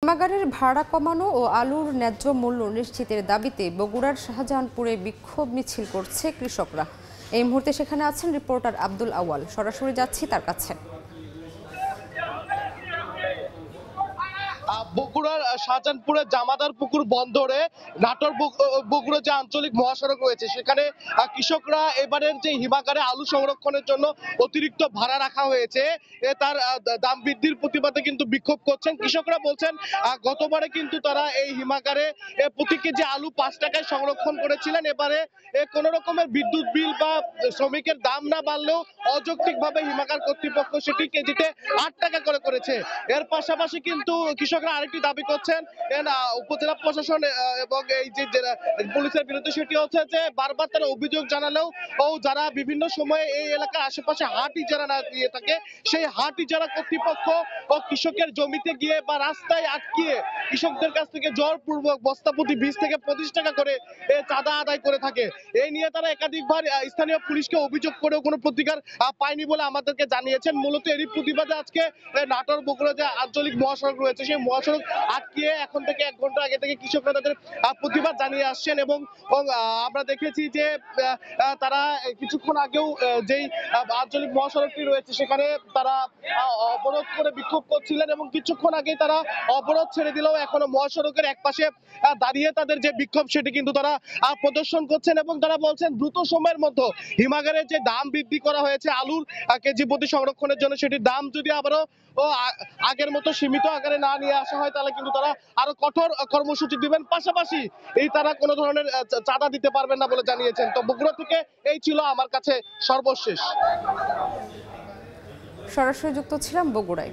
হিমাগারের ভাড়া কমানো ও আলুর ন্যায্য মূল্য নিশ্চিতের দাবিতে বগুড়ার শাহজাহানপুরে বিক্ষোভ মিছিল করছে কৃষকরা। এই মুহূর্তে সেখানে আছেন রিপোর্টার আব্দুল আওয়াল, সরাসরি যাচ্ছি তার কাছে। বগুড়ার শাহজাহানপুরের জামাদার পুকুর বন্দরে নাটোর বগুড়া যে আঞ্চলিক মহাসড়ক রয়েছে সেখানে কৃষকরা এবারের যে হিমাগারে আলু সংরক্ষণের জন্য অতিরিক্ত ভাড়া রাখা হয়েছে তার দাম বৃদ্ধির প্রতিবাদে কিন্তু বিক্ষোভ করছেন। কৃষকরা বলছেন গতবারে কিন্তু তারা এই হিমাগারে প্রতি কেজি আলু 5 টাকায় সংরক্ষণ করেছিলেন, এবারে কোন রকমের বিদ্যুৎ বিল বা শ্রমিকের দাম না বাড়লেও অযৌক্তিকভাবে হিমাগার কর্তৃপক্ষ সেটি কেজিতে 8 টাকা করে করেছে। এর পাশাপাশি কিন্তু কৃষকরা আরেকটি দাবি করছেন উপজেলা প্রশাসন এবং এই যে পুলিশের বিরুদ্ধে, সেটি হচ্ছে যে বারবার তারা অভিযোগ জানালেও যারা বিভিন্ন সময়ে এই এলাকার আশেপাশে হাট ইজারা না দিয়ে থাকে সেই হাট ইজারা কর্তৃপক্ষ ও কৃষকের জমিতে গিয়ে বা রাস্তায় আটকিয়ে কৃষকদের কাছ থেকে জোরপূর্বক বস্তা প্রতি 20 থেকে 25 টাকা করে চাঁদা আদায় করে থাকে। এই নিয়ে তারা একাধিকবার স্থানীয় পুলিশকে অভিযোগ করেও কোনো প্রতিকার পায়নি বলে আমাদেরকে জানিয়েছেন। মূলত এরই প্রতিবাদে আজকে নাটোর বগুড়া যে আঞ্চলিক মহাসড়ক রয়েছে সেই মহাসড়ক আটকিয়ে এখন থেকে 1 ঘন্টা আগে থেকে কৃষকরা তাদের প্রতিবাদ জানিয়ে আসছেন এবং আমরা দেখেছি যে তারা কিছুক্ষণ আগেও যেই আঞ্চলিক মহাসড়কটি রয়েছে সেখানে তারা অবরোধ করে বিক্ষোভ করছিলেন এবং কিছুক্ষণ আগে তারা অবরোধ ছেড়ে দিলেও এখনো মহাসড়কের একপাশে দাঁড়িয়ে তাদের যে বিক্ষোভ সেটি কিন্তু তারা প্রদর্শন করছেন এবং তারা বলছেন দ্রুত সময়ের মধ্যে হিমাগারের যে দাম বৃদ্ধি করা হয়েছে আলুর কেজি প্রতি সংরক্ষণের জন্য সেটির দাম যদি আবারও আগের মতো সীমিত আকারে না নিয়ে আসা হয় তাহলে কিন্তু তারা আরো কঠোর কর্মসূচি দিবেন। পাশাপাশি তারা কোনো ধরনের চাঁদা দিতে পারবেন না বলে জানিয়েছেন। তো বগুড়া থেকে এই ছিল আমার কাছে সর্বশেষ। সরাসরি যুক্ত ছিলাম বগুড়ায়।